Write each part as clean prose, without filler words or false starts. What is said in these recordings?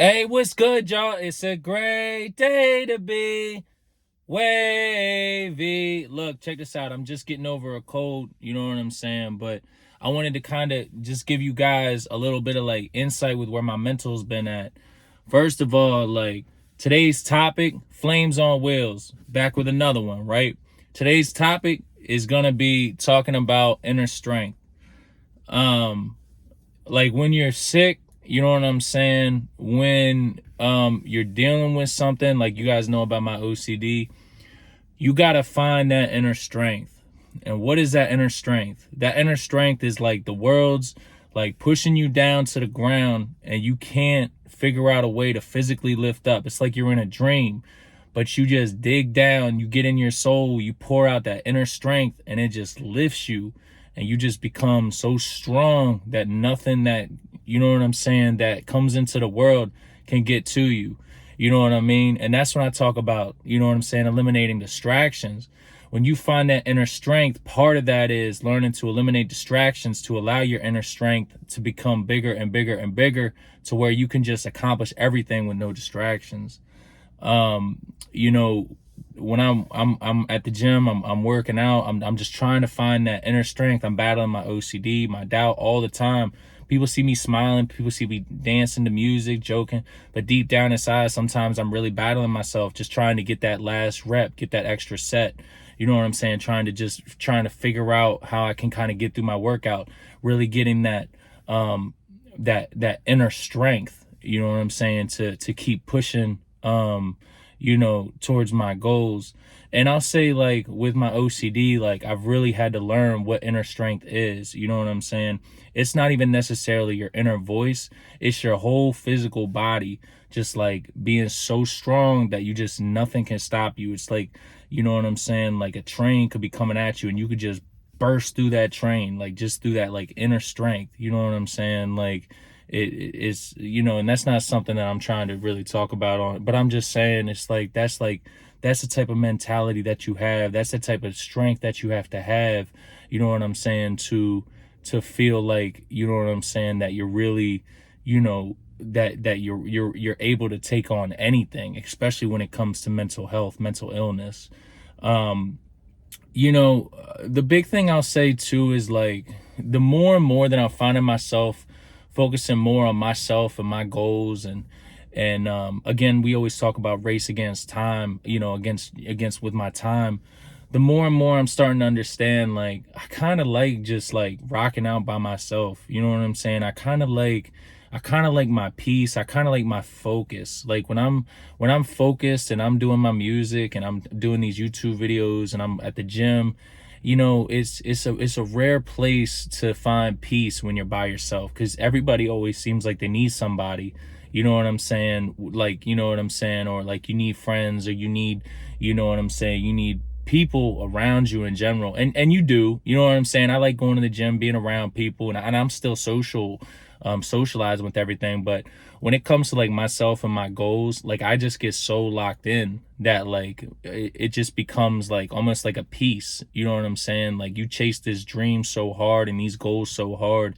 Hey, what's good, y'all? It's a great day to be wavy. Look, check this out. I'm just getting over a cold, you know what I'm saying? But I wanted to kind of just give you guys a little bit of like insight with where my mental's been at. First of all, like today's topic, flames on wheels. Back with another one, right? Today's topic is gonna be talking about inner strength. Um, like when you're sick, you know what I'm saying? When you're dealing with something, like you guys know about my OCD, you got to find that inner strength. And what is that inner strength? That inner strength is like the world's like pushing you down to the ground and you can't figure out a way to physically lift up. It's like you're in a dream, but you just dig down, you get in your soul, you pour out that inner strength and it just lifts you and you just become so strong that nothing that, you know what I'm saying, that comes into the world can get to you. You know what I mean? And that's when I talk about, you know what I'm saying, eliminating distractions. When you find that inner strength, part of that is learning to eliminate distractions to allow your inner strength to become bigger and bigger and bigger to where you can just accomplish everything with no distractions. You know, when I'm at the gym, I'm working out, I'm just trying to find that inner strength. I'm battling my OCD, my doubt all the time. People see me smiling, people see me dancing to music, joking, but deep down inside, sometimes I'm really battling myself, just trying to get that last rep, get that extra set. You know what I'm saying? Trying to figure out how I can kind of get through my workout, really getting that that inner strength, you know what I'm saying, to keep pushing you know, towards my goals. And I'll say like with my OCD, like I've really had to learn what inner strength is. You know what I'm saying? It's not even necessarily your inner voice. It's your whole physical body just like being so strong that you just nothing can stop you. It's like, you know what I'm saying? Like a train could be coming at you and you could just burst through that train, like just through that like inner strength. You know what I'm saying? Like it's, you know, and that's not something that I'm trying to really talk about on, but I'm just saying it's like that's the type of mentality that you have. That's the type of strength that you have to have, you know what I'm saying, to feel like, you know what I'm saying, that you're really, you know, that you're able to take on anything, especially when it comes to mental health, mental illness. You know, the big thing I'll say too is like the more and more that I'm finding myself focusing more on myself and my goals and again, we always talk about race against time, you know, against with my time. The more and more I'm starting to understand, like I kind of like just like rocking out by myself. You know what I'm saying? I kind of like my peace. I kind of like my focus. Like when I'm focused and I'm doing my music and I'm doing these YouTube videos and I'm at the gym, you know, it's a rare place to find peace when you're by yourself, because everybody always seems like they need somebody. You know what I'm saying? Like, you know what I'm saying? Or like you need friends, or you need, you know what I'm saying, you need people around you in general. And you do, you know what I'm saying? I like going to the gym, being around people, and I'm still socializing with everything. But when it comes to like myself and my goals, like I just get so locked in that like it just becomes like almost like a piece. You know what I'm saying? Like you chase this dream so hard and these goals so hard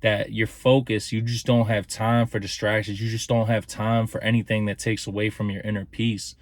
that your focus, you just don't have time for distractions. You just don't have time for anything that takes away from your inner peace.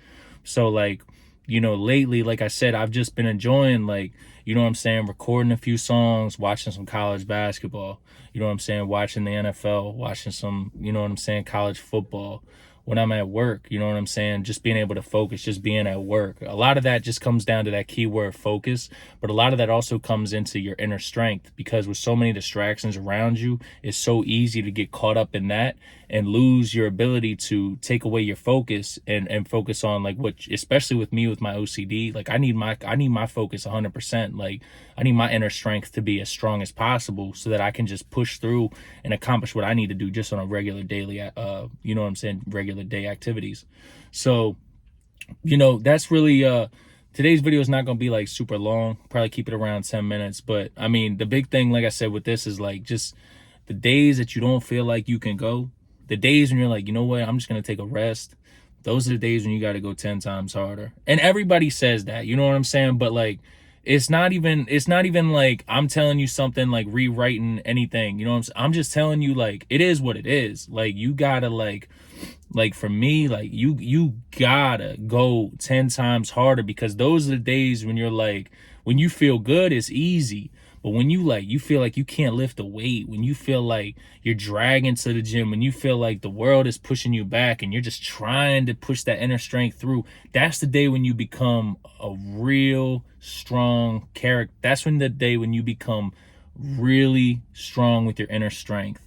So like, you know, lately, like I said, I've just been enjoying, like, you know what I'm saying, recording a few songs, watching some college basketball, you know what I'm saying, watching the NFL, watching some, you know what I'm saying, college football. When I'm at work, you know what I'm saying, just being able to focus, just being at work. A lot of that just comes down to that keyword focus, but a lot of that also comes into your inner strength, because with so many distractions around you, it's so easy to get caught up in that and lose your ability to take away your focus and focus on like what, especially with me with my OCD, like I need my focus 100%. Like I need my inner strength to be as strong as possible so that I can just push through and accomplish what I need to do just on a regular daily you know what I'm saying, regular day activities. So, you know, that's really today's video is not going to be like super long, probably keep it around 10 minutes. But I mean, the big thing, like I said, with this is like just the days that you don't feel like you can go, the days when you're like, you know what, I'm just going to take a rest. Those are the days when you got to go 10 times harder. And everybody says that, you know what I'm saying? But like, it's not even like I'm telling you something like rewriting anything, you know what I'm saying? I'm just telling you like, it is what it is. Like you gotta like, Like for me, like you gotta go 10 times harder, because those are the days when you're like, when you feel good, it's easy. But when you like, you feel like you can't lift a weight, when you feel like you're dragging to the gym, when you feel like the world is pushing you back and you're just trying to push that inner strength through, that's the day when you become a real strong character. That's when the day when you become really strong with your inner strength.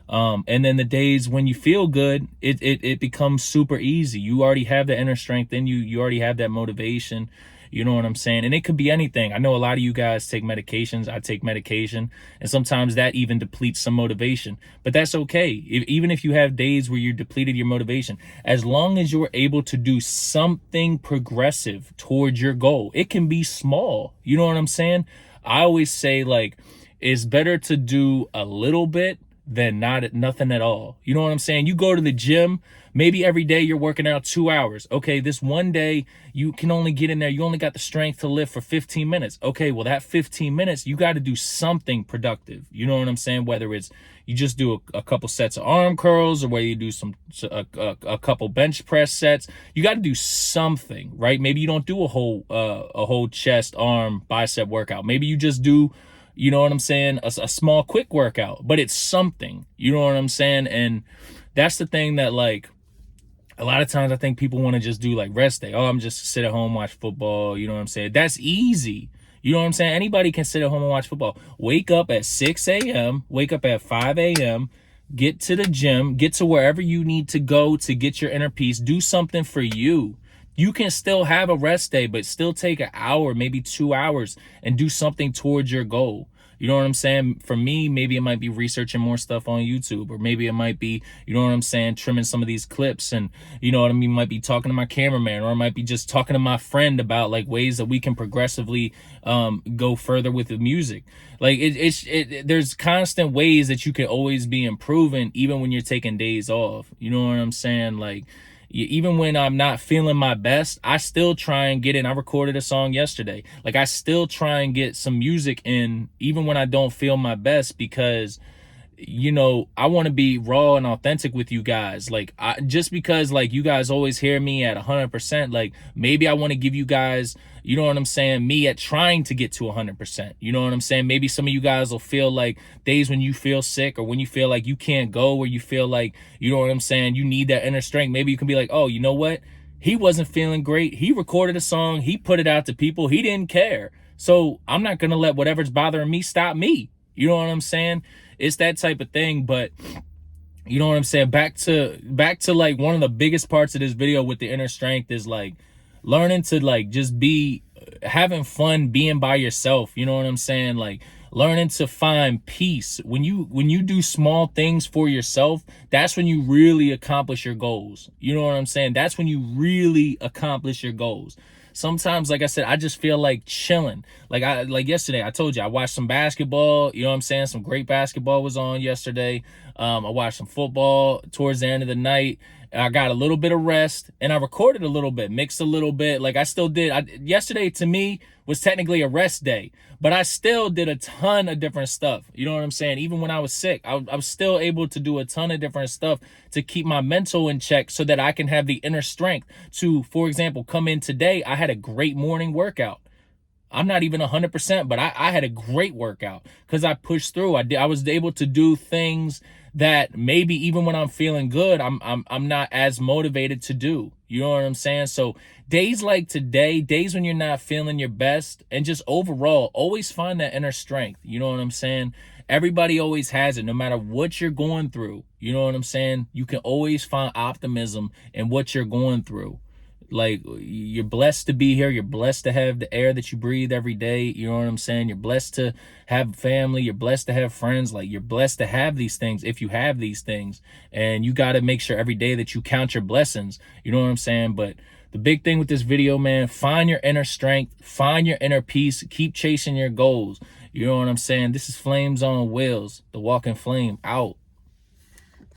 And then the days when you feel good, it becomes super easy. You already have the inner strength in you. You already have that motivation. You know what I'm saying? And it could be anything. I know a lot of you guys take medications. I take medication, and sometimes that even depletes some motivation. But that's okay. Even if you have days where you're depleted your motivation, as long as you're able to do something progressive towards your goal, it can be small. You know what I'm saying? I always say, like, it's better to do a little bit than nothing at all. You know what I'm saying? You go to the gym, maybe every day you're working out 2 hours. Okay, this one day you can only get in there, you only got the strength to lift for 15 minutes. Okay, well, that 15 minutes, you got to do something productive. You know what I'm saying? Whether it's you just do a couple sets of arm curls, or whether you do a couple bench press sets, you got to do something, right? Maybe you don't do a whole chest, arm, bicep workout. Maybe you just do, you know what I'm saying, a small quick workout, but it's something. You know what I'm saying? And that's the thing that, like, a lot of times I think people want to just do like rest day. Oh, I'm just sit at home, watch football. You know what I'm saying? That's easy. You know what I'm saying? Anybody can sit at home and watch football. Wake up at 6 a.m., wake up at 5 a.m., get to the gym, get to wherever you need to go to get your inner peace. Do something for you. You can still have a rest day, but still take an hour, maybe 2 hours, and do something towards your goal. You know what I'm saying? For me, maybe it might be researching more stuff on YouTube, or maybe it might be, you know what I'm saying, trimming some of these clips, and you know what I mean, might be talking to my cameraman, or I might be just talking to my friend about like ways that we can progressively go further with the music. Like there's constant ways that you can always be improving, even when you're taking days off. You know what I'm saying? Like, even when I'm not feeling my best, I still try and get in. I recorded a song yesterday. Like, I still try and get some music in, even when I don't feel my best, because, you know, I want to be raw and authentic with you guys. Like, just because like you guys always hear me at 100%, like maybe I want to give you guys, you know what I'm saying, me at trying to get to 100%. You know what I'm saying? Maybe some of you guys will feel like days when you feel sick, or when you feel like you can't go, or you feel like, you know what I'm saying, you need that inner strength. Maybe you can be like, oh, you know what? He wasn't feeling great. He recorded a song. He put it out to people. He didn't care. So I'm not going to let whatever's bothering me stop me. You know what I'm saying? It's that type of thing. But you know what I'm saying? Back to like one of the biggest parts of this video with the inner strength is like learning to like just be having fun being by yourself. You know what I'm saying? Like learning to find peace. When you do small things for yourself, that's when you really accomplish your goals. You know what I'm saying? That's when you really accomplish your goals. Sometimes, like I said, I just feel like chilling. Like yesterday, I told you I watched some basketball. You know what I'm saying? Some great basketball was on yesterday. I watched some football towards the end of the night. I got a little bit of rest, and I recorded a little bit, mixed a little bit. Like I still did. Yesterday to me was technically a rest day, but I still did a ton of different stuff. You know what I'm saying? Even when I was sick, I was still able to do a ton of different stuff to keep my mental in check, so that I can have the inner strength to, for example, come in today. I had a great morning workout. I'm not even 100%, but I had a great workout because I pushed through. I was able to do things that maybe even when I'm feeling good, I'm not as motivated to do. You know what I'm saying? So days like today, days when you're not feeling your best, and just overall, always find that inner strength. You know what I'm saying? Everybody always has it, no matter what you're going through. You know what I'm saying? You can always find optimism in what you're going through. Like, you're blessed to be here. You're blessed to have the air that you breathe every day. You know what I'm saying? You're blessed to have family. You're blessed to have friends. Like, you're blessed to have these things if you have these things. And you got to make sure every day that you count your blessings. You know what I'm saying? But the big thing with this video, man, find your inner strength. Find your inner peace. Keep chasing your goals. You know what I'm saying? This is Flames on Wheels, the Walking Flame, out.